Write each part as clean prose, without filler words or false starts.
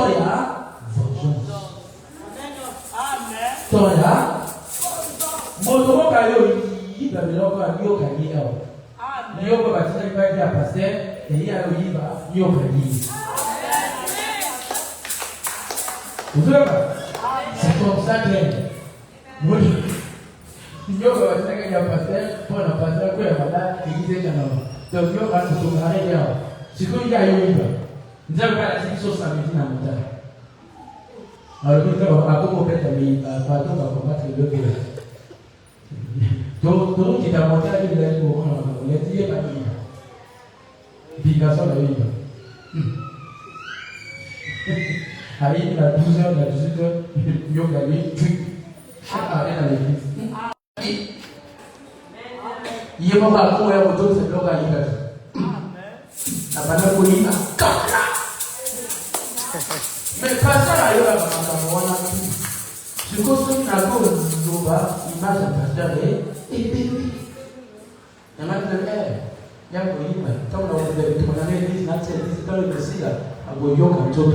Toya, vengeance. Toya, Motomo Kayo, il va me l'envoyer au Kanye. Il va bâtir un pasteur et il y a le Yiba, il y a le Kanye. Vous voyez pas? C'est comme ça que moi, il y a un pasteur, pour un pasteur, pour un pasteur, qui disait que non. Donc, il y a un pasteur, c'est qu'il y a eu Yiba. Nous avons pas la situation samedi dans le temps. Alors, nous avons un peu de pardon, on va combattre le pire. Donc, il a monté à l'île pour on a dit, il y a pas de Yiba. Puis, il y a ça, il y a Yiba. Allez, il a 12 heures, il a 18 heures, il y a gagné, chaque année dans l'église. Il y a pas mal de gens qui ont été bloqués à l'île. La banane pour l'île, mais pas ça, il y a je construis un peu de Zoba, image d'un pasteur et puis, il y a un peu il y a un peu de quand on a l'église, dans le Messie, à Boyo, comme tout.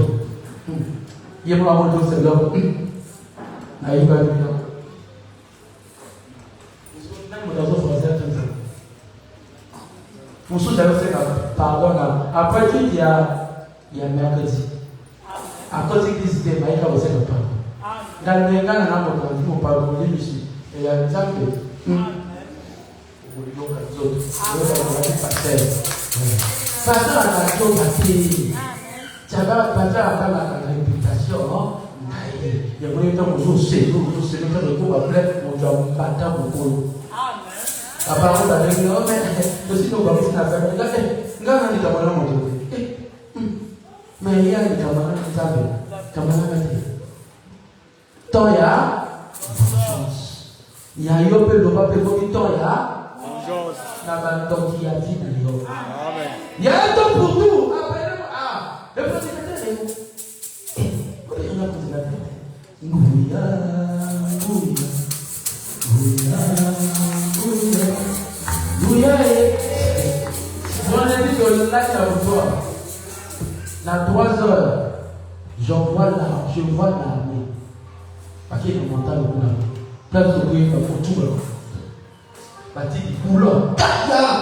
Il y a pas mal de choses là. Il va venir. Pour ceux qui ont fait pardon, après il y a mercredi. À cause de cette idée, il y a aussi le pardon. Dans les gars, on a pardon, ici. Et il y a des gens qui pasteur a la chose à dire. Pasteur a la réputation. Il y a moyen de c'est le coup après, on doit battre beaucoup. La parole a dit, non, mais aussi nous avons la famille. Regarde, il y a des camarades. Mais il y a des camarades qui savent. Toya, vengeance. Il y a eu un peu de papier pour Toya, vengeance. Il y a dit il y a un temps pour tout. Après, le président est Gouya. J'en ai dit que là, dans 3 heures, je vois l'armée. Parce qu'il y a un mental au bout. Plein de bruit, pour tout le monde. Bati di boulot.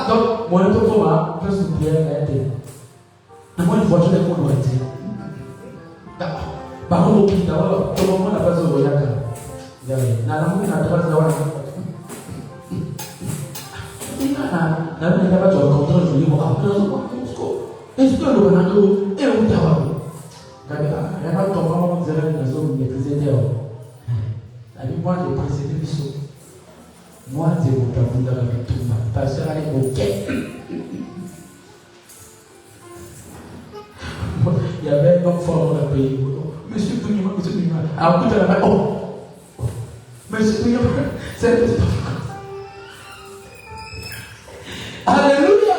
Donc, moi, je peux soutenir la tête. Moi, une voiture est pour nous être. Par contre, tout le monde n'a pas de voyage. Il y a un 3 heures. Il y a un contrôle. Je dis, est-ce que le Ronaldo est où tu as vu? Il y a pas de temps où vous maîtriser la vie, moi, j'ai précédé le saut. Moi, c'est mon tabou dans la vie de tout le monde. Parce que c'est mon quai. Il y avait un homme fort dans le pays. Monsieur Tounima. Alors, tout à l'heure, oh, Monsieur Tounima, c'est le petit. Alléluia!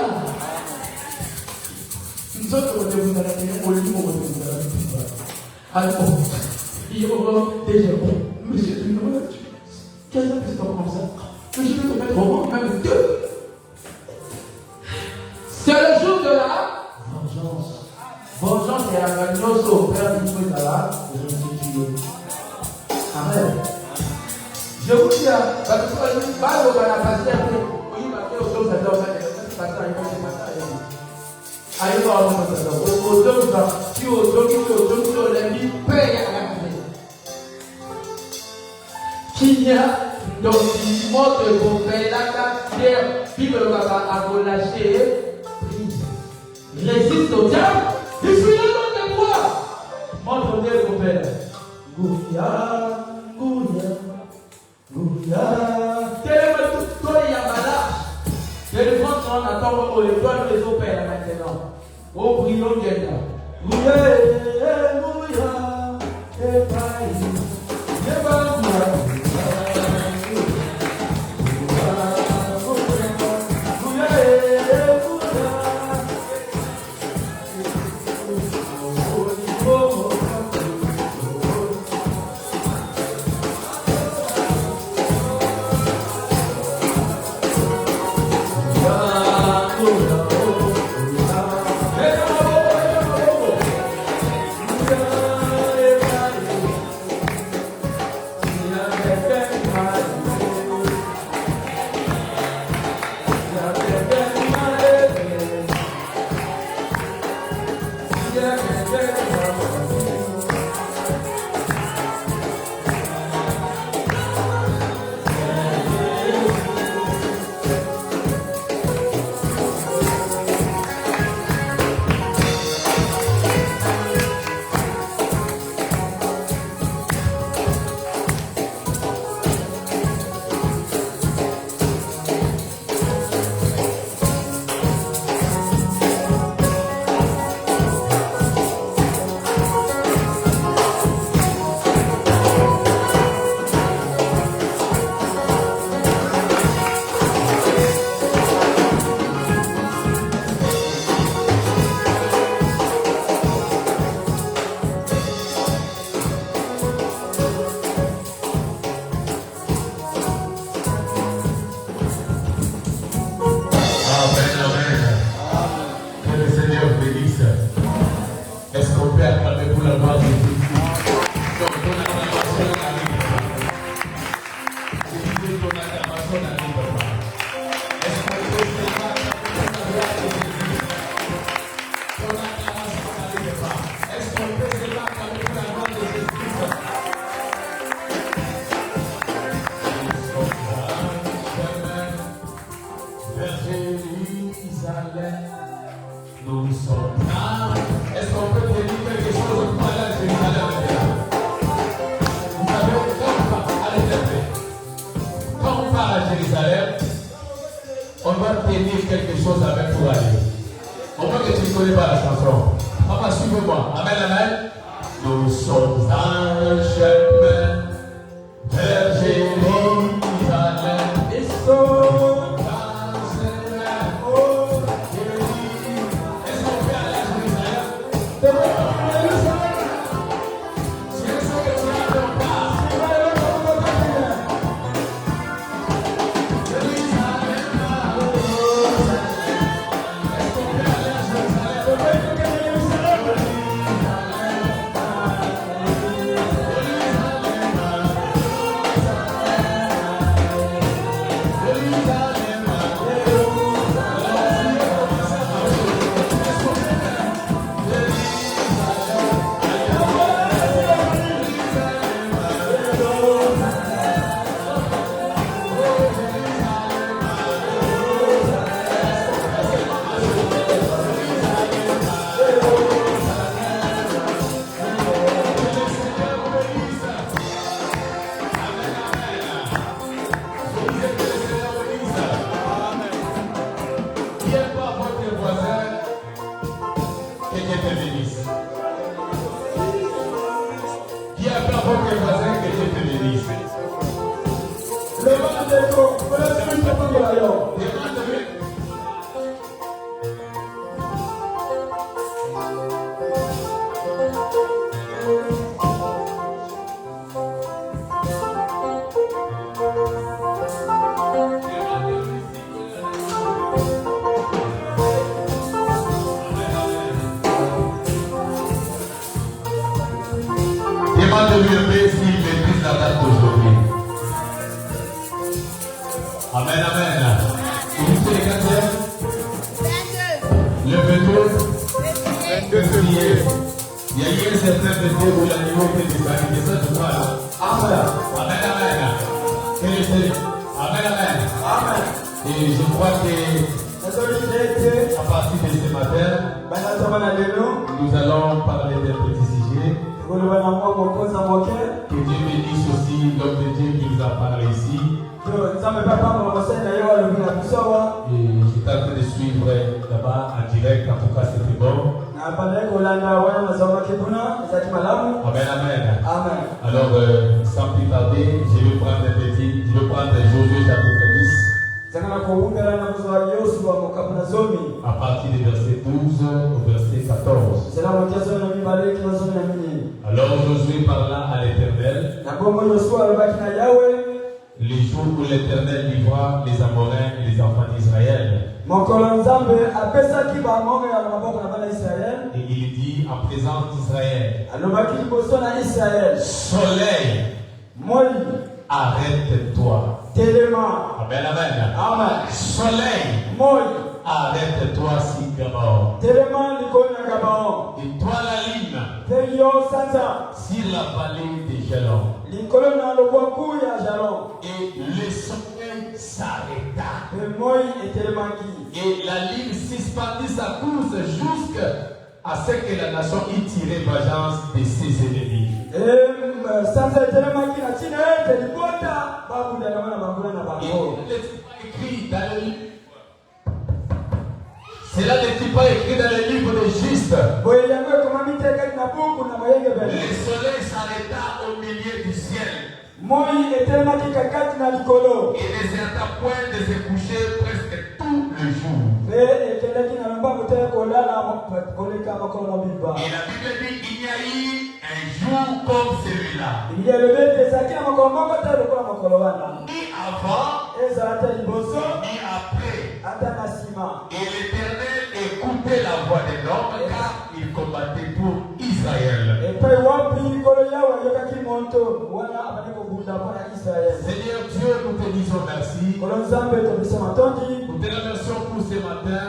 Nous autres, on est venus dans la vie, on est venus dans la vie. Alors, il y a déjà, Monsieur Tounima, qu'est-ce que c'est comme ça? Mais je vais te mettre au monde, même 2. C'est le jour de la vengeance. Vengeance est la vengeance au Père du Dieu de la restitution. Amen. Je vous dis, parce que je parle au pasteur, oui, parce que aux autres, c'est pas ça, il va si aux autres, les vies payent à la vie. Qu'il y a donc, il montre qu'on fait la carrière, puis le papa a relâché, résiste au diable, il suit le nom de toi. Montre-moi qu'on fait. Gouya. Tellement tout toi, il y a malade. Les gens sont en attente pour les doigts de les opérer maintenant. Oh, prions bien là. Gouya. peut acclamer pour la gloire de Dieu. Donc ton acclamation n'arrive pas. Je disais ton acclamation n'arrive pas. Est-ce qu'on peut seulement acclamer pour la gloire de Jésus? Ton acclamation n'arrive pas. Est-ce qu'on peut seulement acclamer pour la gloire de Jésus? Nous sommes là. Est-ce qu'on peut te dire quelque chose pour aller à Jérusalem? Vous savez, quand on part à Jérusalem, on doit tenir quelque chose avec pour aller. On voit que tu ne connais pas la chanson. Papa, suivez-moi. Amen, amen. Nous sommes un chemin vers Jérusalem. Et demande-lui un peu s'il maîtrise la date d'aujourd'hui. Amen, amen. Vous dites les 4e? Le 22 février. Il y a eu un certain février où l'animaux était disparu. Ça, je crois. Amen. Amen, amen. Amen, amen. Amen. Et je crois que à partir de ce matin, nous allons parler d'un petit sujet. Que Dieu bénisse aussi l'homme de Dieu qui nous a parlé ici. Et je suis en train de suivre là-bas en direct, en tout cas c'était bon. Amen, amen. Alors, sans plus tarder, je vais prendre Josué chapitre 10. À partir du verset 12 au verset 14. Alors Josué parla à l'Éternel les jours où l'Éternel livra les Amoréens et les enfants d'Israël. Et il dit en présence d'Israël: Soleil, arrête-toi. Amen, amen. Amen. Soleil, arrête-toi si Gabon. Et toi la lune, sur la vallée des jalons. Et le soleil s'arrêta. Et la ligne suspendit sa course jusqu'à ce que la nation y tire vengeance de ses ennemis. Cela n'est pas écrit dans le livre des justes. Le soleil s'arrêta au milieu du ciel. Il ne s'arrêta point de se coucher presque tout le jour. Et la Bible dit qu'il y a eu un jour comme celui-là. Ni avant, ni après. Et l'Éternel écoutait la voix de l'homme car il combattait pour Israël. Seigneur Dieu, nous te disons merci. Nous te remercions pour ce matin.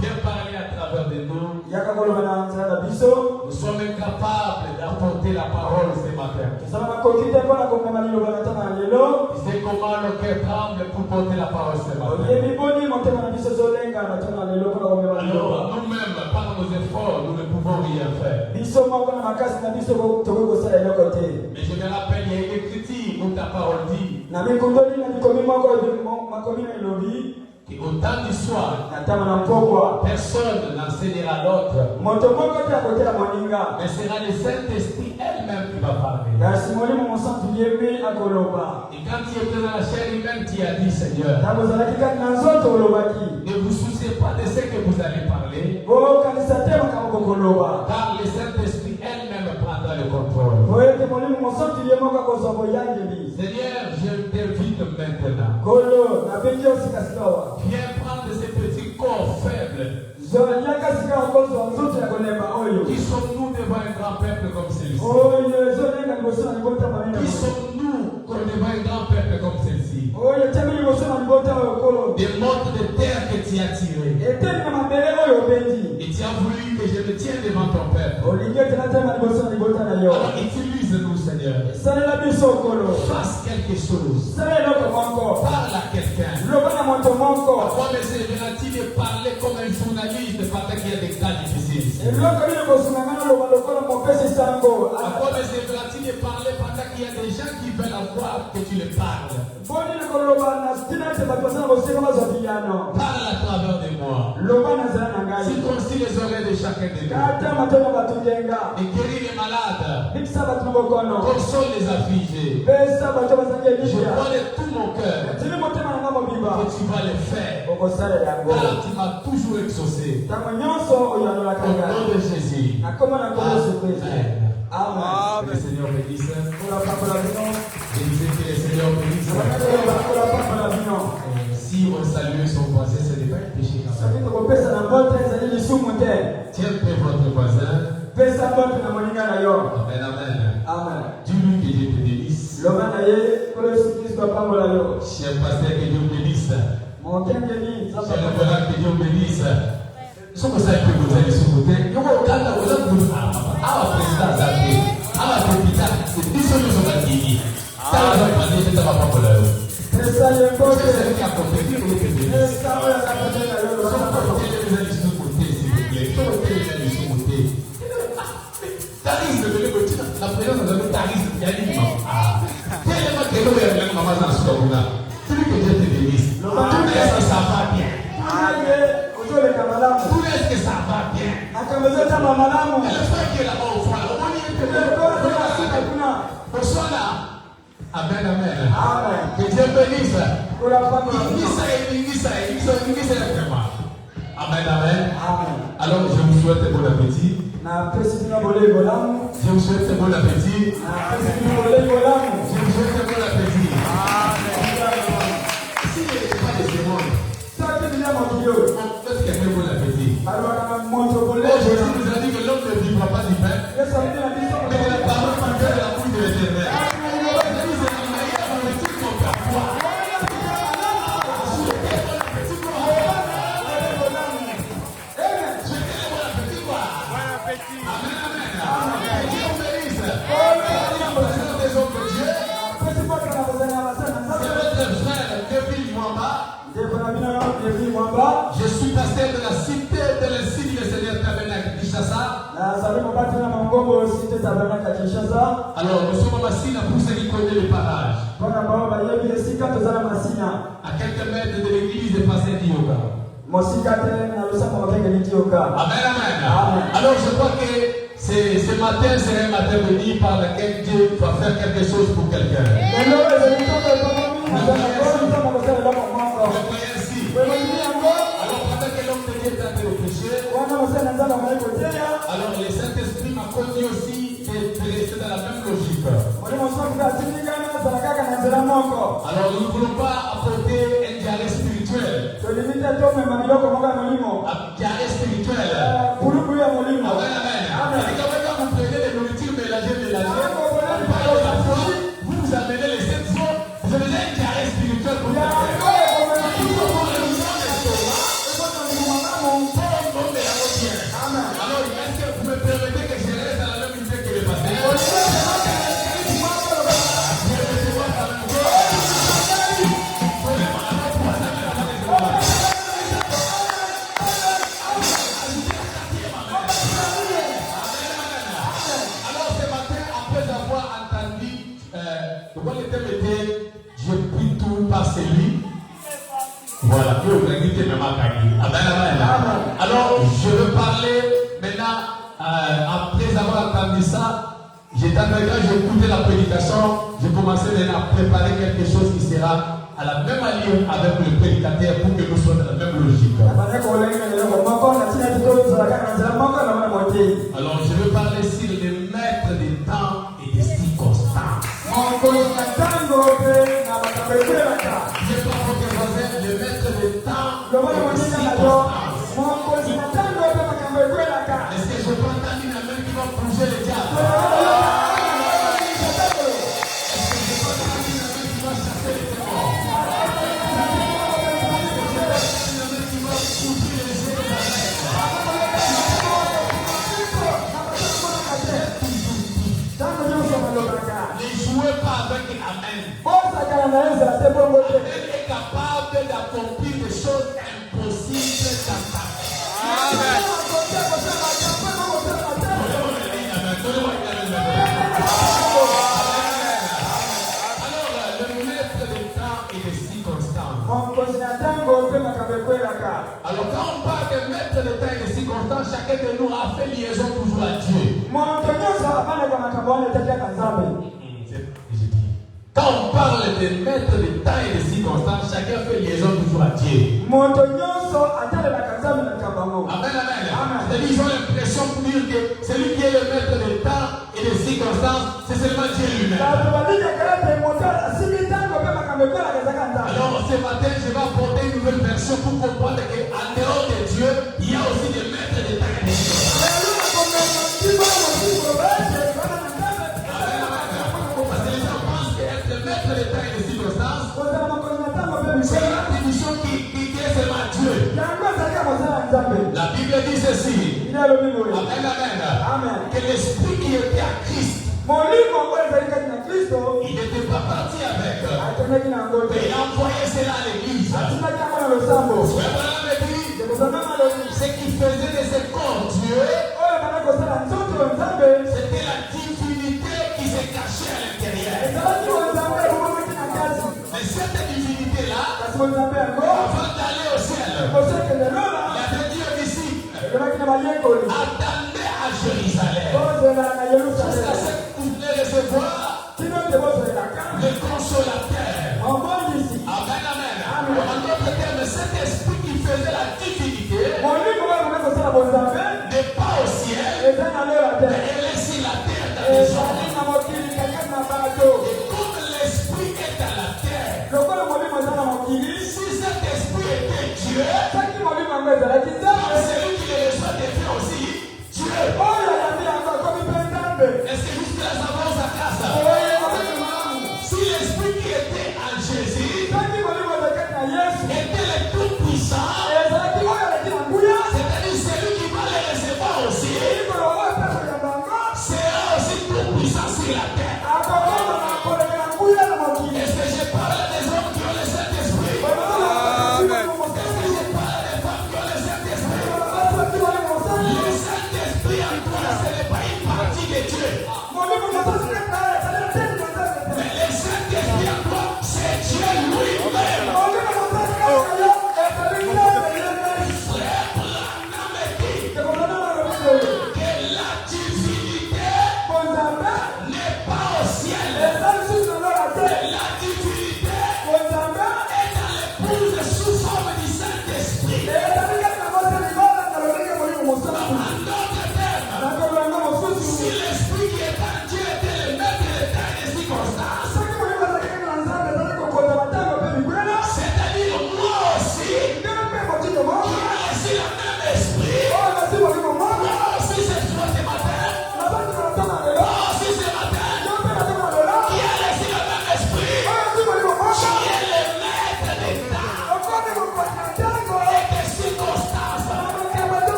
Viens parler à travers de nous. Nous sommes incapables d'apporter la parole ce matin. Tu sais comment le cœur tremble pour porter la parole ce matin. Alors, nous-mêmes, par nos efforts, nous ne pouvons rien faire. Mais je me rappelle, il y a une écriture où ta parole dit qu'au temps du soir, personne n'enseignera l'autre, mais sera le Saint-Esprit elle-même qui va parler. Et quand tu étais dans la chair humaine, tu as dit, Seigneur, ne vous souciez pas de ce que vous allez parler, car le Saint-Esprit elle-même prendra le contrôle. Seigneur, je t'invite maintenant. Viens prendre ces petits corps faibles. Qui sommes-nous devant un grand peuple comme celui-ci? Qui sommes-nous devant un grand peuple comme celui-ci? Des modes de terre que tu as tirés. Et tu as voulu que je me tienne devant ton peuple. Alors utilise-nous, Seigneur. Fasse quelque chose. Parle à quelqu'un. Pourquoi me servira-t-il de parler comme un journaliste pendant qu'il y a des cas difficiles? Pourquoi me servira-t-il de parler pendant qu'il y a des gens qui veulent avoir que tu les parles? Parle à travers de moi. Circoncis les oreilles de chacun de nous. Et guéris les malades. Console les affligés. Je crois de tout mon cœur que tu vas le faire. Car tu m'as toujours exaucé. Au nom de Jésus. Amen. Que le Seigneur bénisse. Je disais que le Seigneur bénisse. Si on salue son voisin, ce n'est pas un péché. Tiens près votre voisin. Amen, amen. Dis-lui que Dieu te bénisse. Cher pasteur, que Dieu bénisse. Cher frère, que Dieu bénisse. Ce que ça peut vous aller sur le côté, vous avez président Zambé, à la capitale, c'est 10 choses qui sont acquises. Ça va passer, ça va pas pour l'heure. C'est ça qui a compris, vous avez bénisse. La présence de notre tarif, il y a une maman. Tellement que nous avons maman dans ce cas-là. Celui que Dieu te bénisse. Tout est-ce que ça va bien? Tout est-ce que ça va bien? Et le frère qui est là-bas au fond, on y est au sol là. Amen, amen. Que Dieu bénisse. Amen, amen. Alors je vous souhaite bon appétit. Je vous souhaite bon appétit. Je vous souhaite bon appétit. Si il n'y a pas de cérémonie, qu'est-ce qu'il y a bon appétit? Jésus nous a dit que l'homme ne vivra pas du pain, mais de la parole qui vient de la bouche de l'Éternel. Je suis pasteur de la cité de l'insigne du Seigneur Tabernacle Kinshasa. Alors nous sommes à Massina pour ceux qui connaissent le parage. À quelques mètres de l'église de Pasteur Dioka. Amen, amen. Alors je crois que ce matin c'est un matin béni par lequel Dieu va faire quelque chose pour quelqu'un. Alors pendant que l'homme de Dieu est en train de pécher, alors le Saint-Esprit m'a conduit aussi de rester dans la même logique. Alors nous ne voulons pas apporter un diarrhée spirituel. Un diarrhée spirituel. Amen, amen. Quand vous prenez des nourritures mélangées, Étant donné que quand j'ai écouté la prédication, j'ai commencé maintenant à préparer quelque chose qui sera à la même allure avec le prédicateur pour que nous soyons dans la même logique. Alors je veux parler ici de maître des temps et des circonstances. Je pas votre voisin, le maître des temps et des circonstances. Est-ce que je peux entendre une main qui va bouger le diable? Ne jouez pas avec Amen. Amen est capable d'accomplir des choses impossibles dans ta vie. Amen. Alors, le maître des temps et des circonstances. Alors, quand on parle de maître des temps et des circonstances, chacun de nous a fait liaison toujours à Dieu. Quand on parle de maître de temps et de circonstances, chacun fait liaison toujours à Dieu. Amen, amen. C'est-à-dire ils ont l'impression pour dire que celui qui est le maître de temps et de circonstances, c'est seulement Dieu lui-même. Alors ce matin, je vais apporter une nouvelle version pour comprendre qu'en dehors de Dieu, il y a aussi des maîtres de temps et de circonstances. Maître de temps et de circonstances, c'est l'attribution qui est seulement Dieu. La Bible dit ceci. Amen, amen. Que l'esprit qui était à Christ, il n'était pas parti avec. Il a envoyé cela à l'église. Ce qui faisait de ce corps Dieu, c'était la divinité qui se cachait à l'intérieur. Mais cette divinité-là, avant d'aller au ciel, il avait dit aux disciples, attendez à Jérusalem, jusqu'à ce que vous venez recevoir le consolateur. Amen, amen. En d'autres termes, cet esprit qui faisait la divinité n'est pas au ciel, mais elle est sur la terre dans les hommes. Et comme l'esprit est à la terre, si cet esprit était Dieu, celui qui le reçoit devient aussi Dieu. Est-ce que jusque-là ça va sa classe? Si l'esprit qui était en Jésus était le tout-puissant, c'est-à-dire celui qui va le recevoir aussi, sera aussi tout-puissant sur la terre. Est-ce que je parle des hommes qui ont le Saint-Esprit? Est-ce que je parle des femmes qui ont le Saint-Esprit? Le Saint-Esprit en toi, ce n'est pas une partie de Dieu.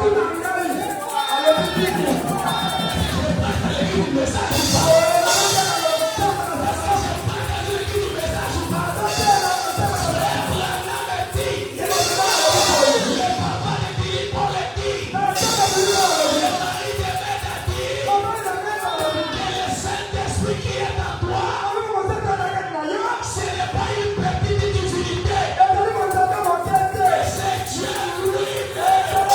C'est Dieu lui-même.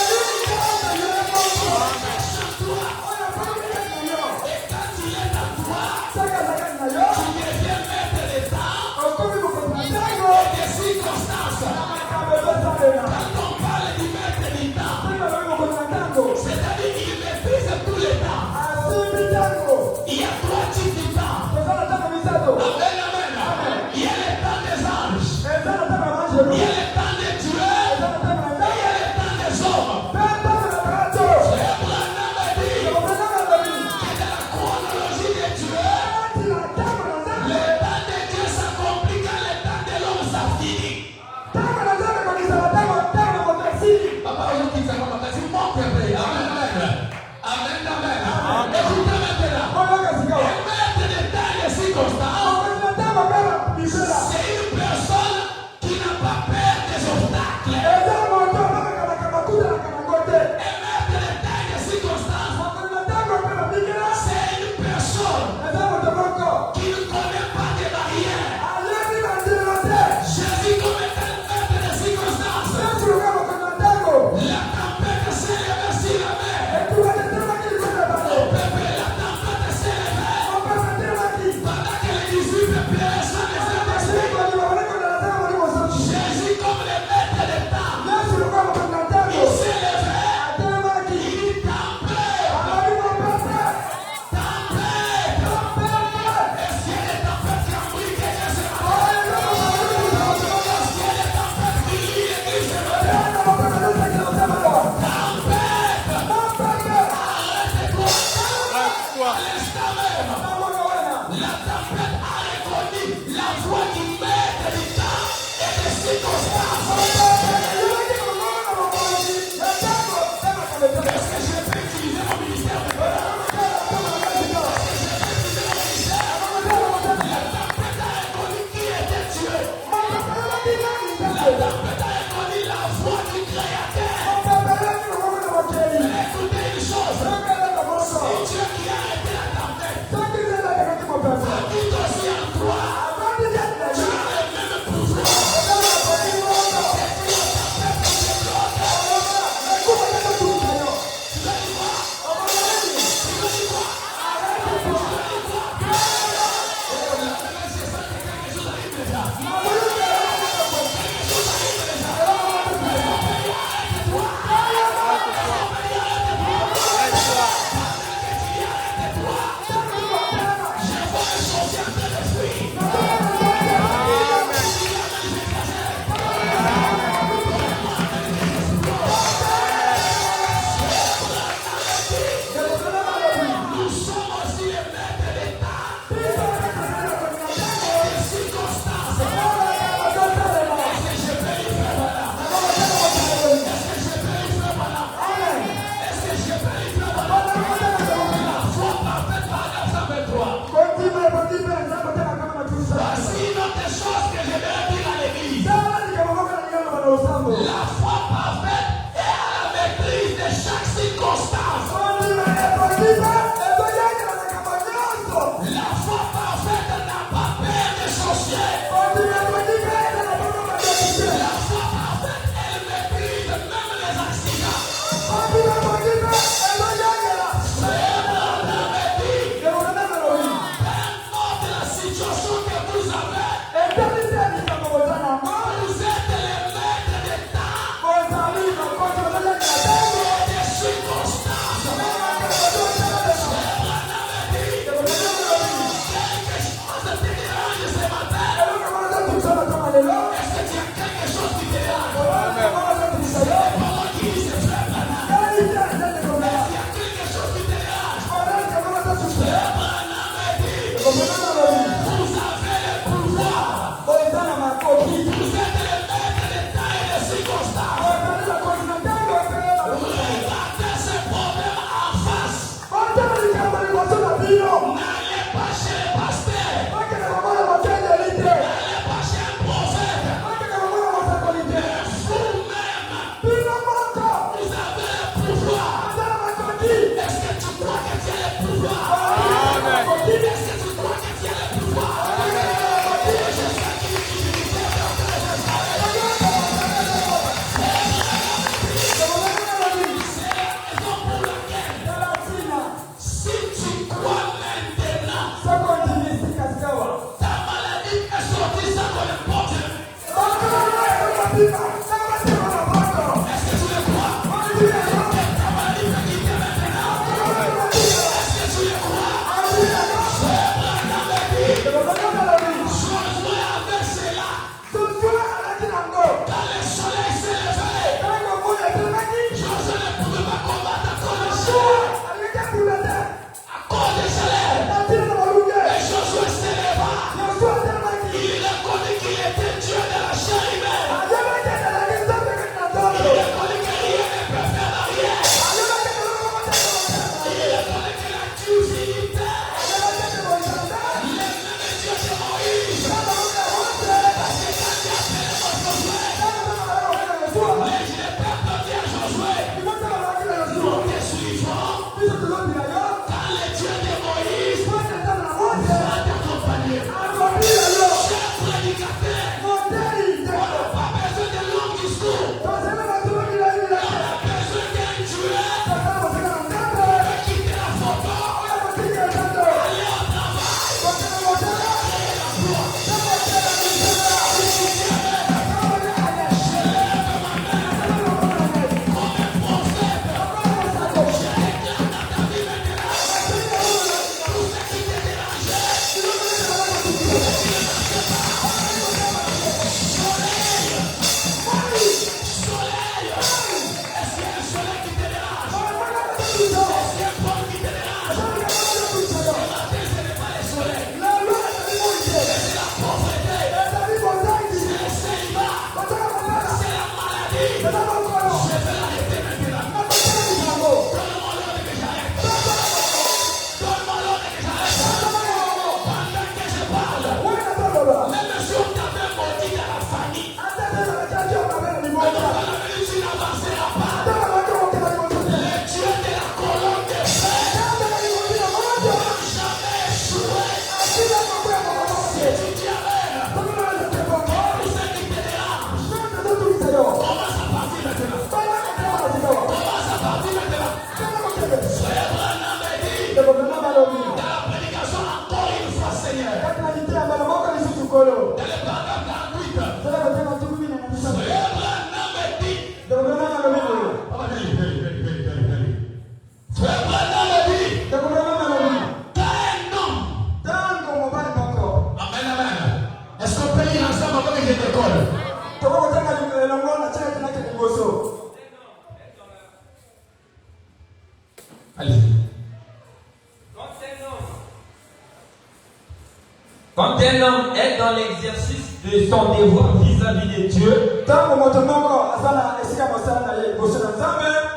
Quand un homme est dans l'exercice de son devoir vis-à-vis de Dieu,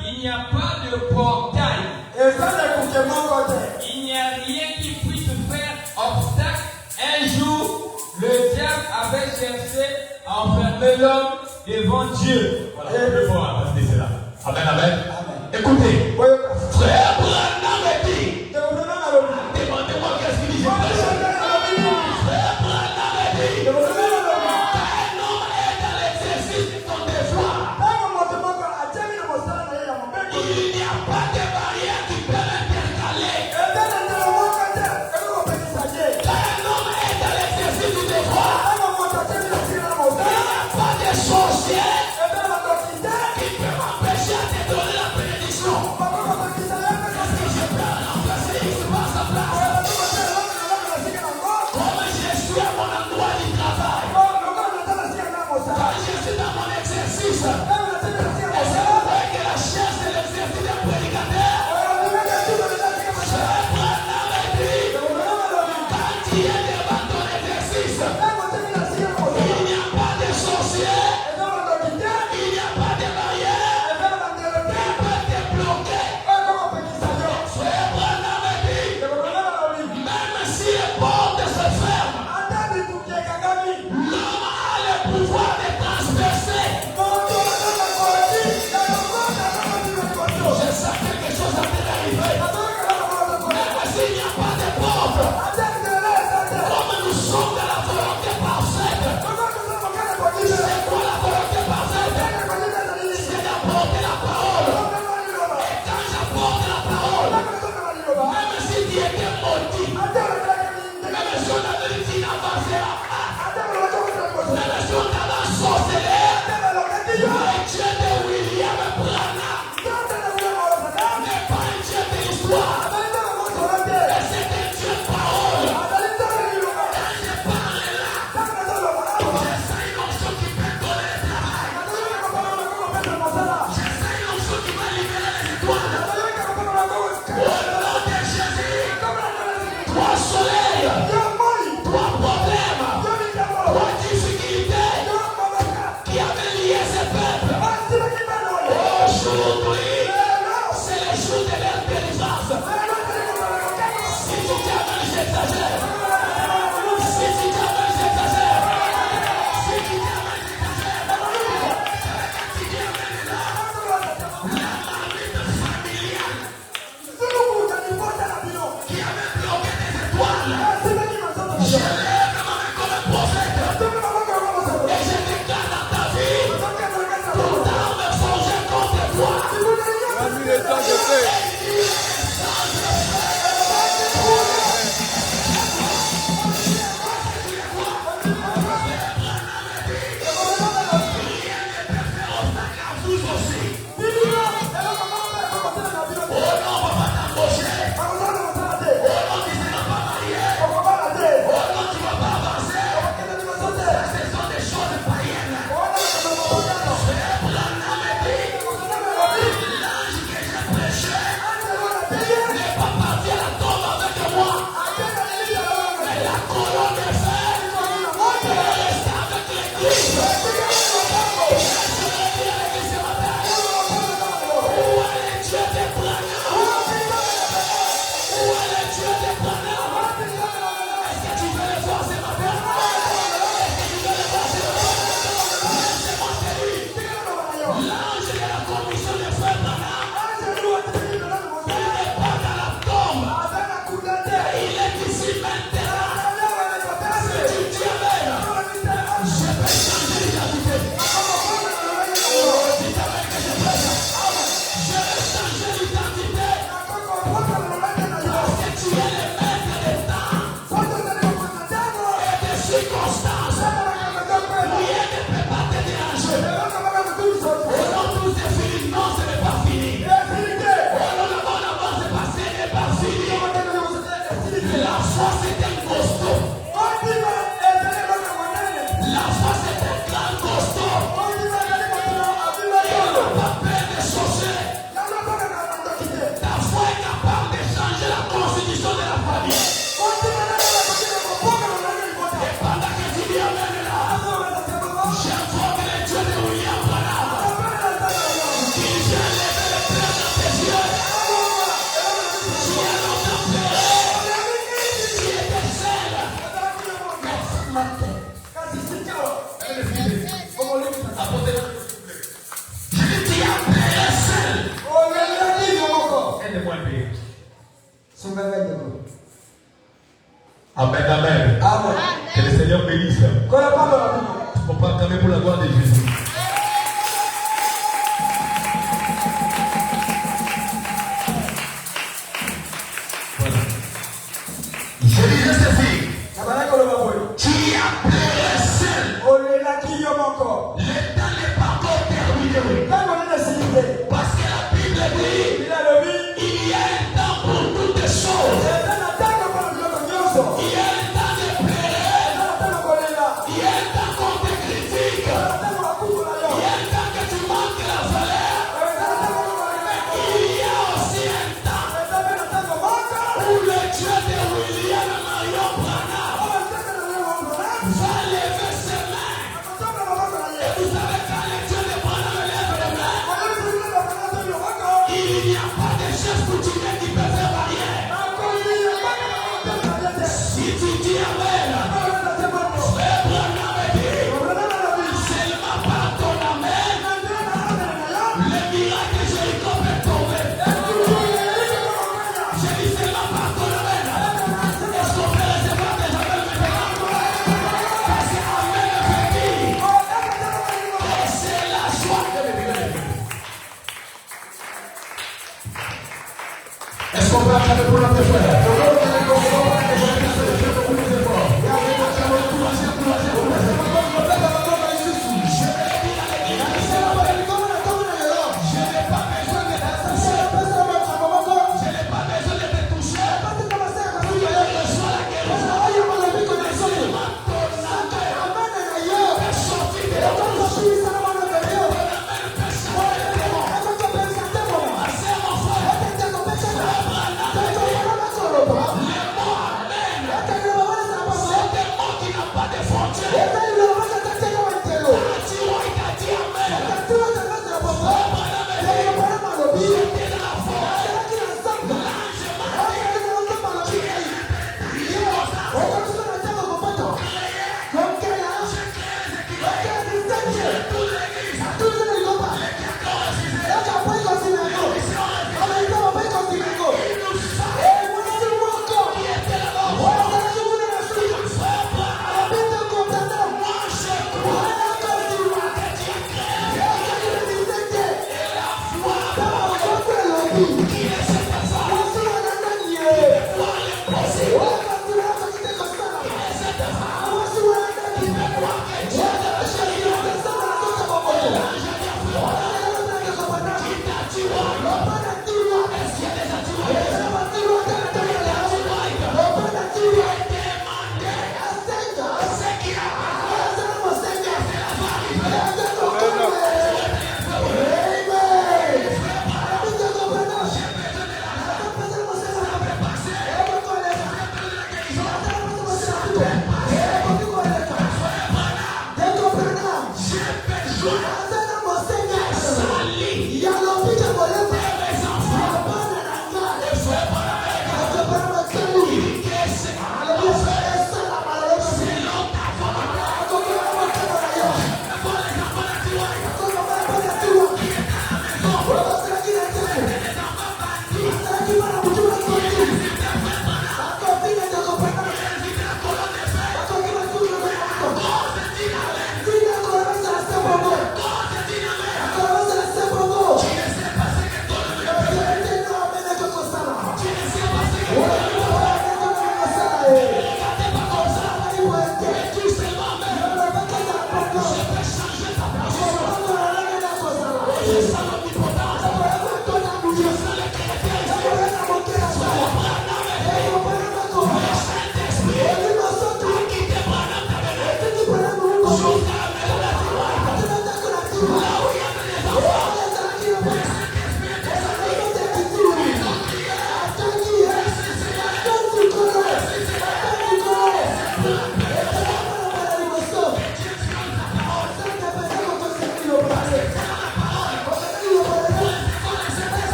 il n'y a pas de portail. Il n'y a rien qui puisse faire obstacle. Un jour, le diable avait cherché à enfermer l'homme devant Dieu. Voilà, je peux voir, restez cela. Amen, amen. Écoutez, frère Branham est dit. Demandez-moi qu'est-ce qu'il dit. Frère Branham est dit. Un homme est dans l'exercice de son devoir. Il n'y a pas de barrière qui peut l'intercaler. Un homme est dans l'exercice du devoir. Il n'y a pas de sorcier qui peut m'empêcher de donner la bénédiction. répéter. Amen, amen. Amen. Que le Seigneur bénisse. Qu'on la parle dans la Bible. On parle quand même pour la gloire de Jésus. Voilà. Je disais ceci. Qui a pleuré seul. L'état n'est pas encore terminé. Parce que la Bible dit il y a un temps pour toutes les choses. Il y a un temps de pleurer. Il y a un temps qu'on te critique. Il y a un temps que tu manques la valeur. Il y a aussi un temps où le Dieu de William Marion Branham va lever ses mains. Et vous savez quand le Dieu de Branham lève les mains, il n'y a pas de chef coutumier qui peut faire barrière. Si tu dis amen, frère Branham dit, seulement par ton amen, le miracle de Jéricho peut tomber. Je dis seulement par ton amen. Est-ce qu'on peut recevoir des amens maintenant? Parce que amen veut dire que c'est la joie de l'évêque. Est-ce qu'on peut acclamer pour notre frère?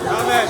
Amen.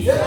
Dieu n'a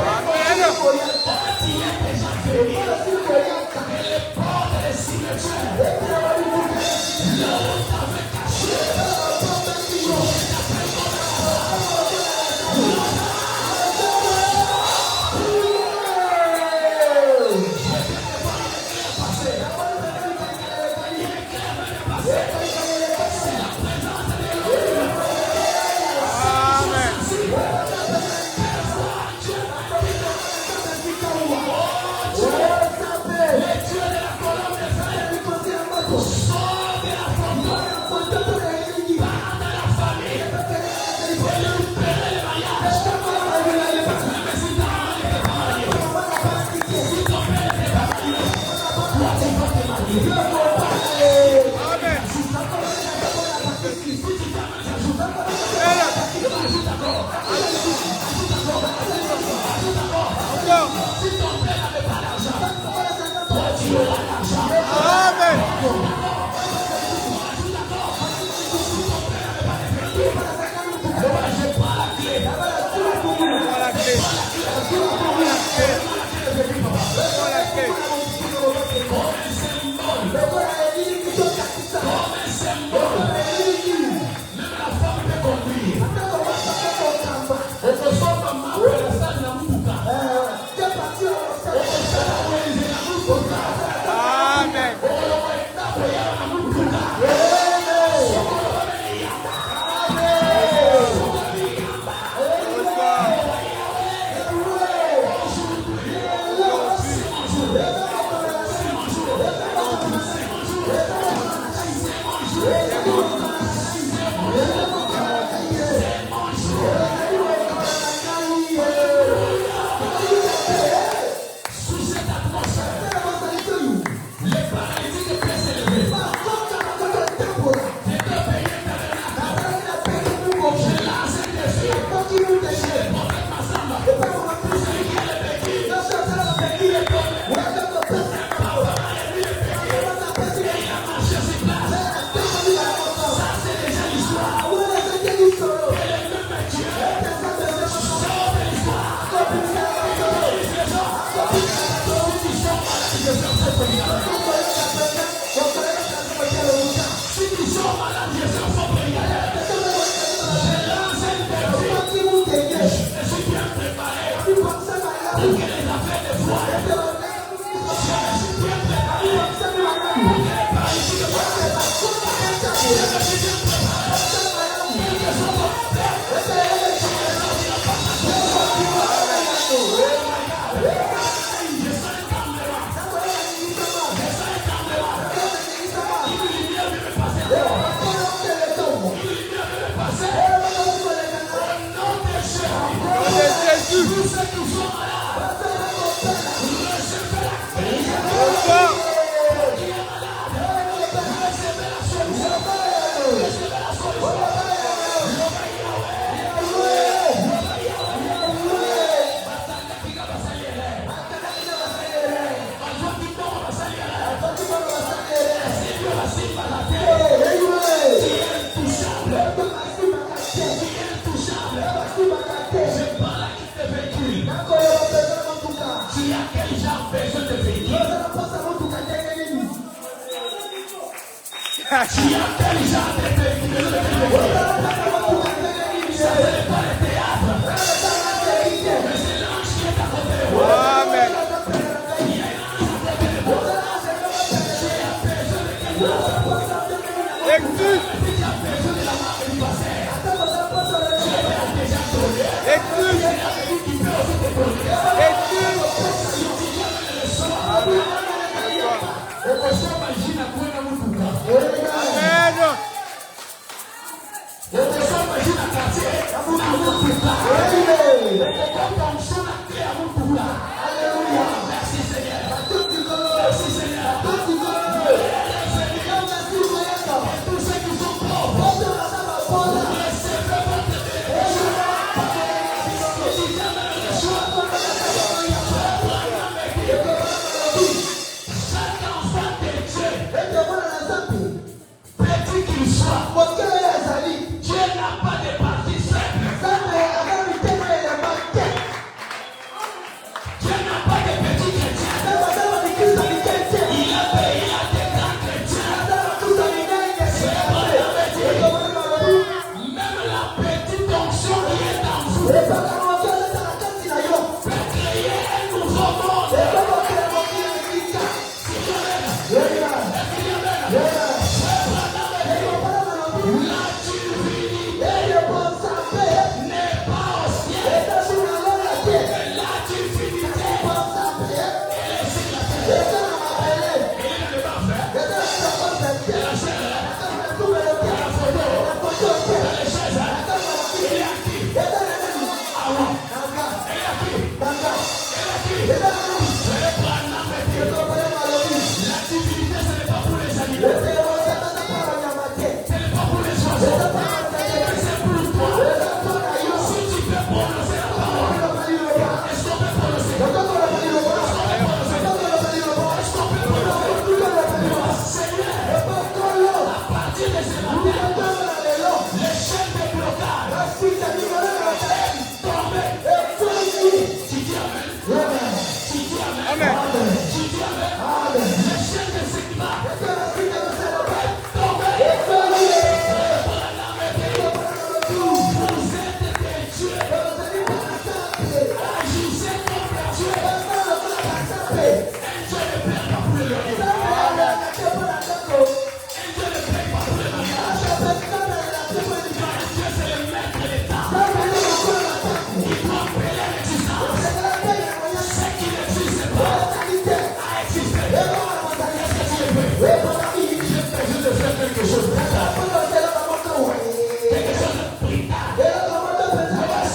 pas de partie simple.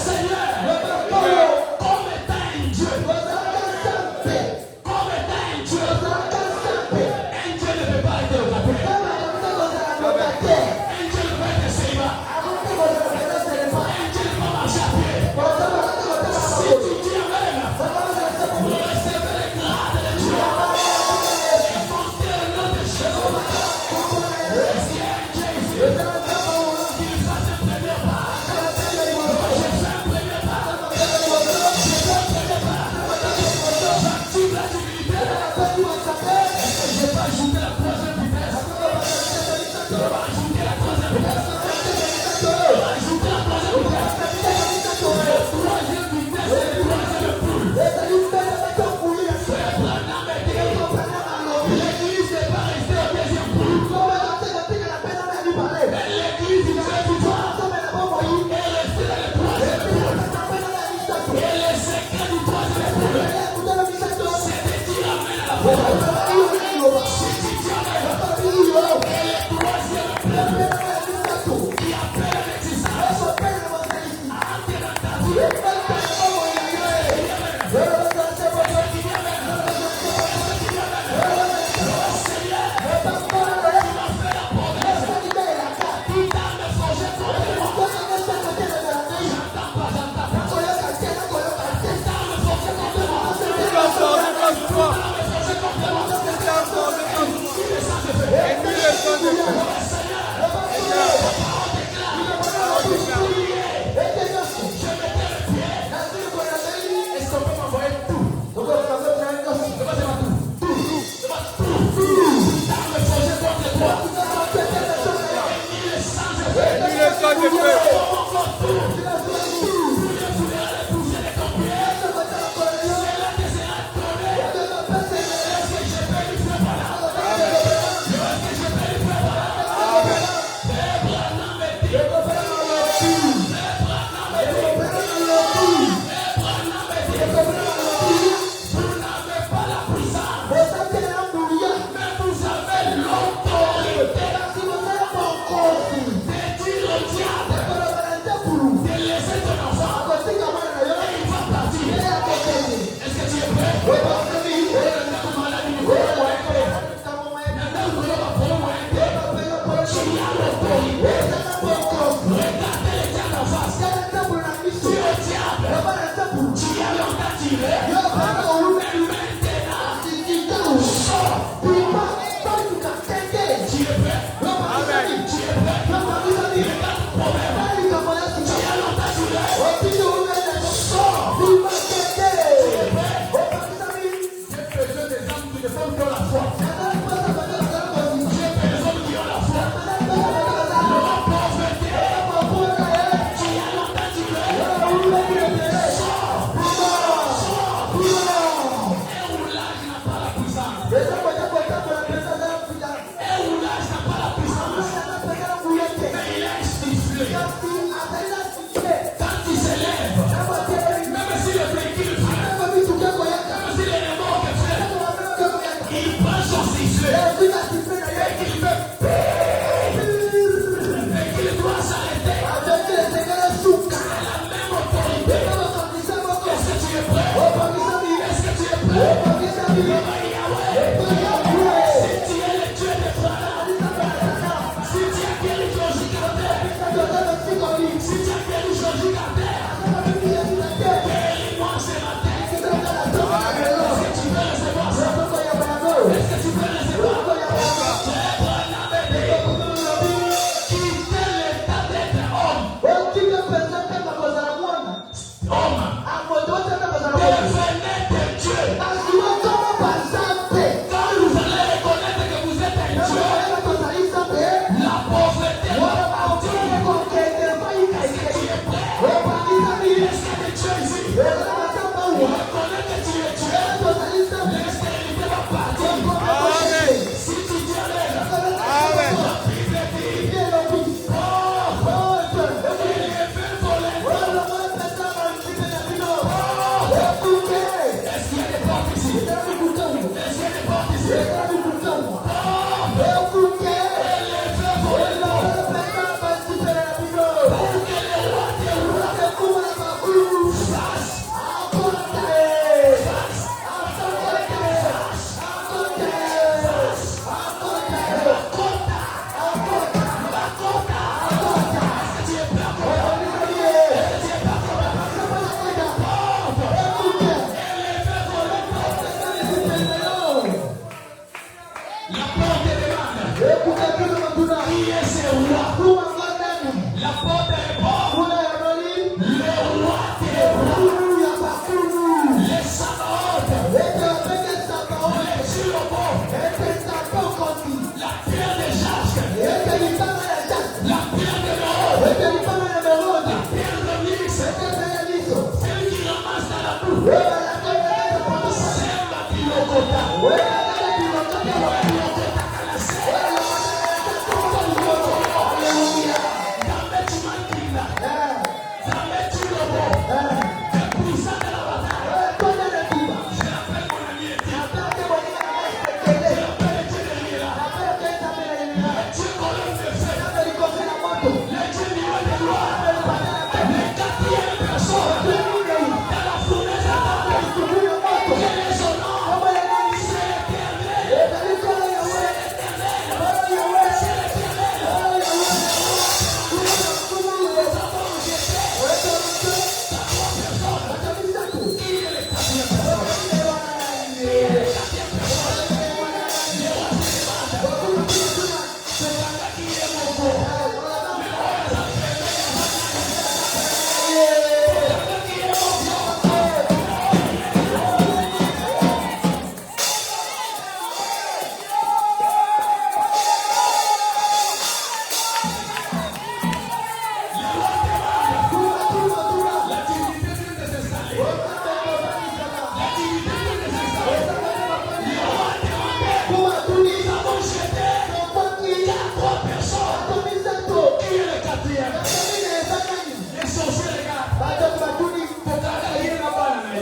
Yeah.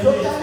Bonsoir.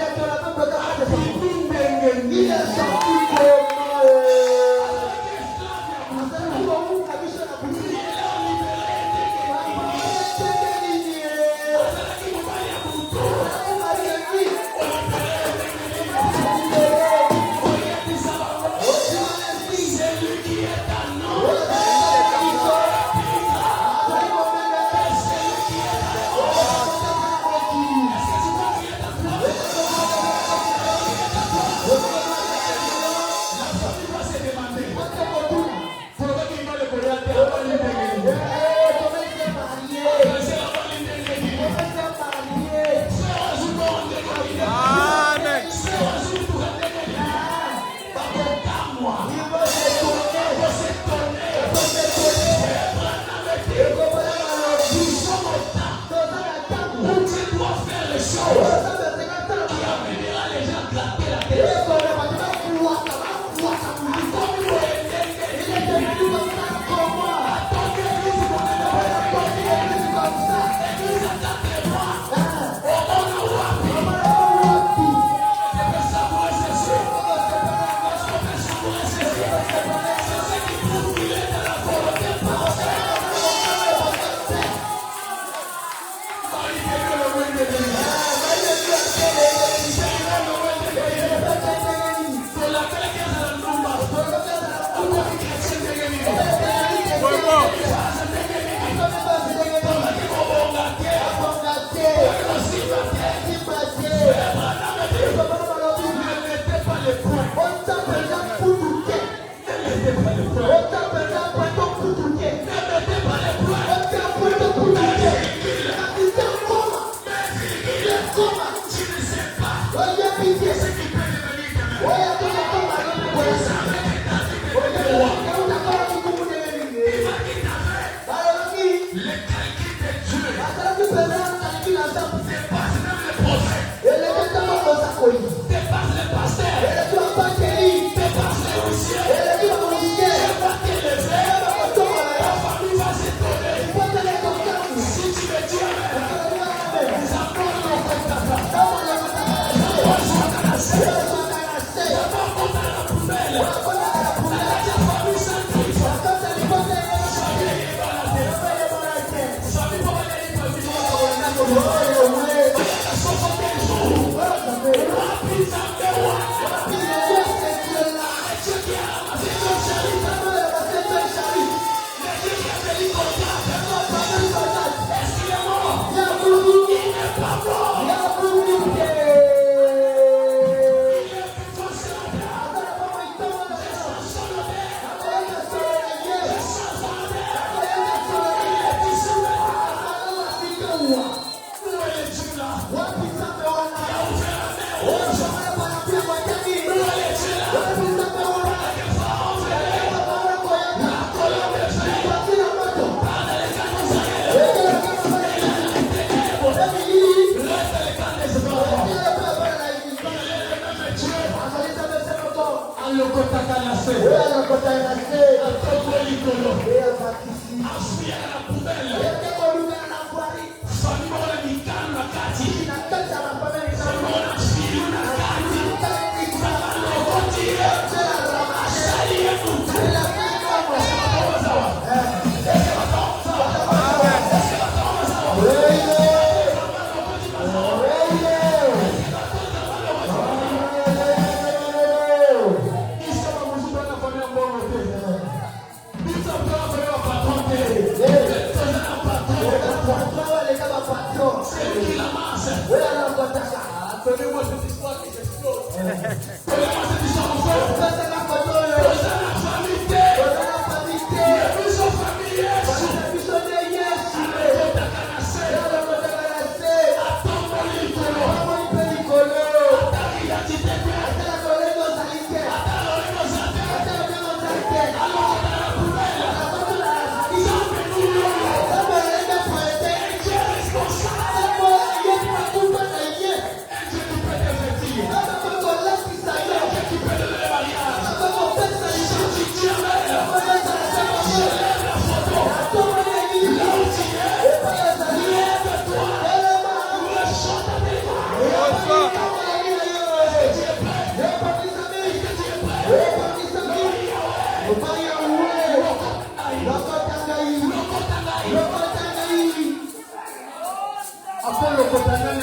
Soyez connectés.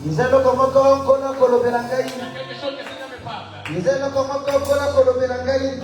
Izelo komoko kono koloberangai. Il y a quelque chose que le Seigneur me parle. Izelo komoko kono koloberangai.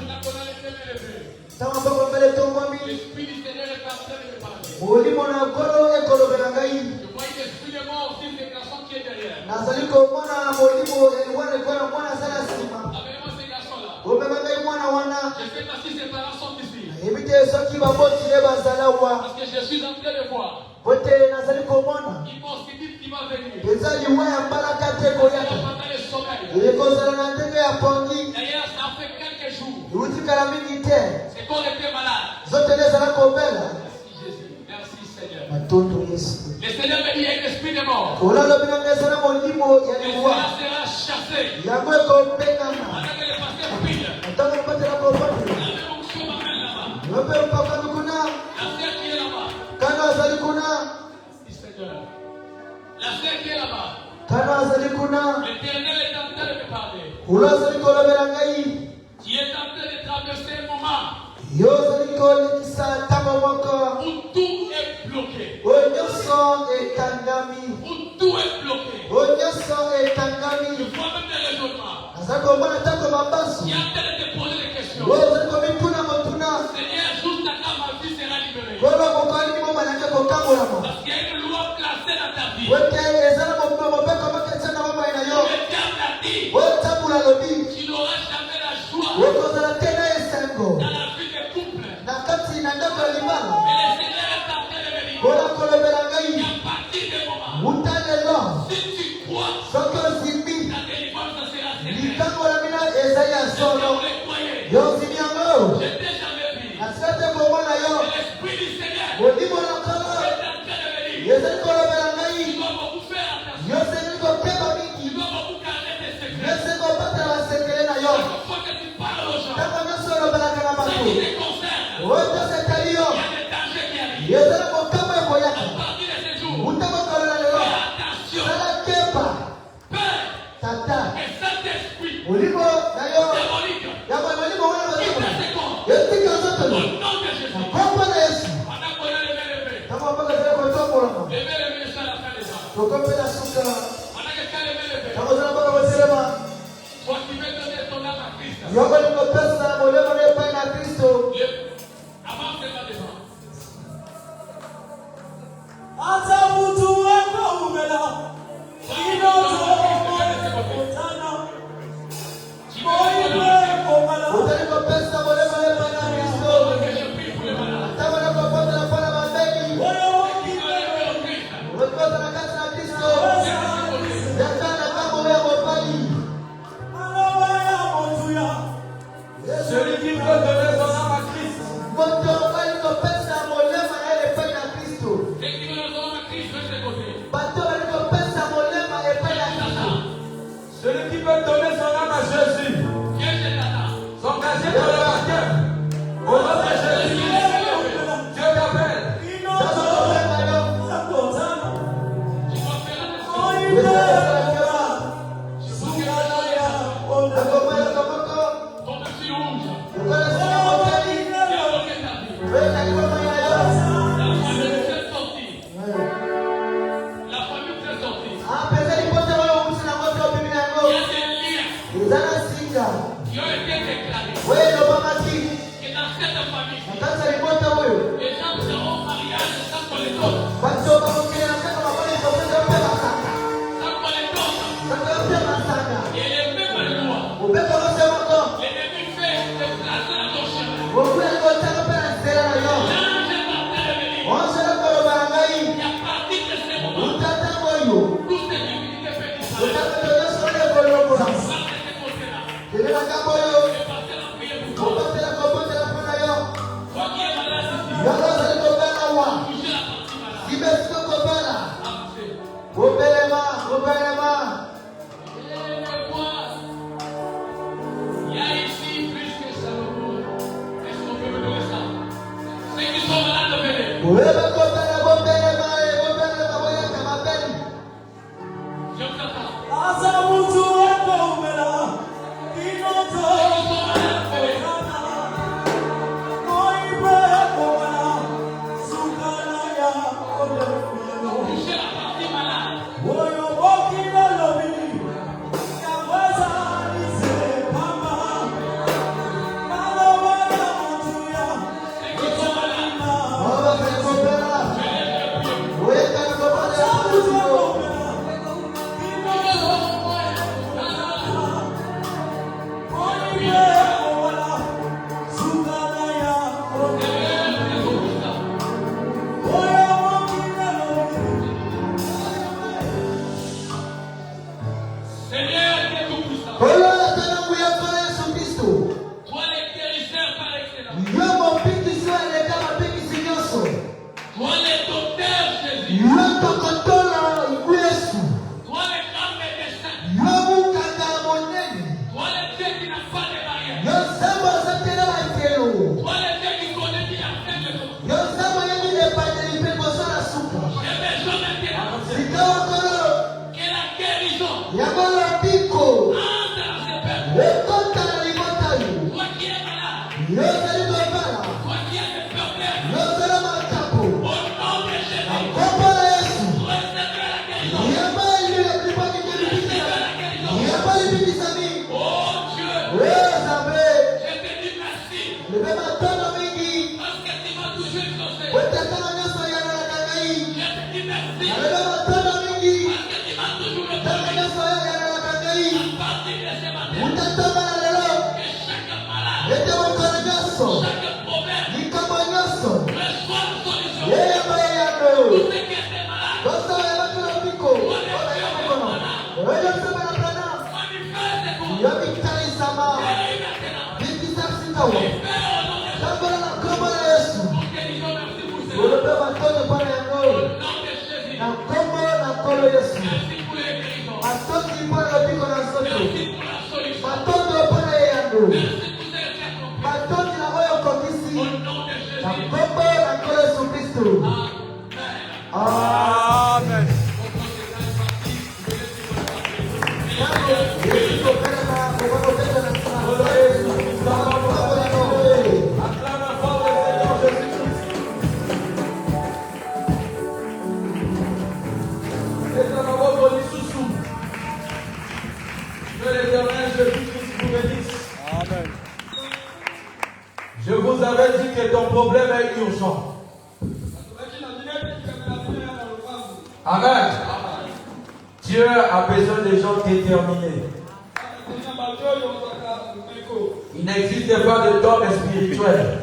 Sama bako mbele to mami. L'esprit du Seigneur est en train de me parler. Oli mona kolo e koloberangai. Je vois une esprit de mort sur ces garçons qui est derrière. Nazali ko mona oli mo elwane kono mona sala sima. Amenez-moi ces garçons-là. Obe bangai mona wana. Je sais pas si ces parents sont ici. Ebite soki baboti le bazala wa. Parce que je suis en train de voir. Bote nazali ko mona. Ils vont se dire qu'il va venir. Ezali wa ya baraka te ko yaka. Pendant le sommeil. Ile ko sala na ndenge ya pongi. D'ailleurs, ça fait quelques jours. Uti kala mingi te. C'est qu'on était malade. Zote le zala ko bela. Merci Jésus. Merci Seigneur. Matoto Yesu. Le Seigneur me dit il y a un esprit de mort. Ola lo bina ngesa molimo ya Et liwa. cela sera chassé. Yango ko pengana. Pendant que le pasteur prie. Atako patela ko pati. La même onction m'amène là-bas. Nope upaka kuna. La sœur qui est là-bas. Kana azali kuna. Merci Seigneur. La sœur qui est là-bas. Kana azali kuna. L'Éternel est en train de me parler. Ula azali ko lobela ngai. Qui est en train de traverser un moment Yo azali ko likisa tamo moko. où tout est bloqué. Onyoso etangami. Où tout est bloqué. Onyoso Je etangami. vois même des raisonnements. Azako mbona tako mabasu. Qui est en train de te poser des questions. Wo azali ko mituna motuna. Seigneur, juste à quand ma vie sera libérée. Kono ko kali mo manake ko kamola mo. Parce qu'il y a une loi placée dans ta vie. Wete ezala mo mo be ko maketsa na mama ina yo. Le diable a dit Wete bula lobi. tu n'auras jamais la joie Weko zala tena esengo. dans la vie de couple. Nakati na ndako libala. Mais le Seigneur est en train de me dire Kola kolobela ngai. qu'à partir de moment, Mutalelo. si tu crois, Soko zimbi. ta délivrance sera certaine. Likango la mina ezaya Si solo. vous le croyez, Yo zimiango. je t'ai jamais vu. Asante komona yo. L'Esprit du Seigneur Molimo na kala. est en train de me dire Yeze kolobela tu ngai. dois beaucoup faire attention. Yo zemi ko keba Tu mingi. dois beaucoup garder tes secrets. Yeze ko patela basekele na yo. Il faut que tu parles aux gens. Tako nyonso olobela kana Ce qui bato. te concerne, Oyo sekali yo. il y a des dangers qui arrivent. Yeze na mokama ekoyaka. À partir de ce jour, Mutama kolola lelo. fais attention. Sala keba. Père Tata. et Saint-Esprit, Molimo na yo. démonique, Ya molimo wana quitte bazako. tes corps. Yetika zote Au no. nom de Jésus. Kombo na Yesu. Pendant qu'on a levé, Kama mpaka zile kwa tombola. levé jusqu'à la fin des temps. Tokopela suka. Pendant que tu as levé, Kama zile mpaka waselema. toi qui veux donner ton âme à Christ, Yoko ni pesa na molemo ne pa na Kristo. le Natanza ripota huyo. Basi wakaongea na kama wale wapenda pema sana. Sasa pema sana. Upepo unasema kwa. Wewe unataka pena sera leo. Wanasema kwa barangai. Utata moyo. Utata ndio sio kwa loko. Tena kama hiyo. Kupata kupata na pana hiyo. Yalla zilitokana wa. Zimesitokana. Obelema. Wewe kopera obelema boya kama beli. Asa mtu wako umela. Inoto. Moibe komala. Sukana ya obelema. Woyo wokina lobi. Kawaza nise mama. Malo wala mtu ya. Baba kopera. Wewe kama kopera. Amen. Je vous avais dit que ton problème est urgent. Amen. Dieu a besoin de gens déterminés. Il n'existe pas de dogme spirituel.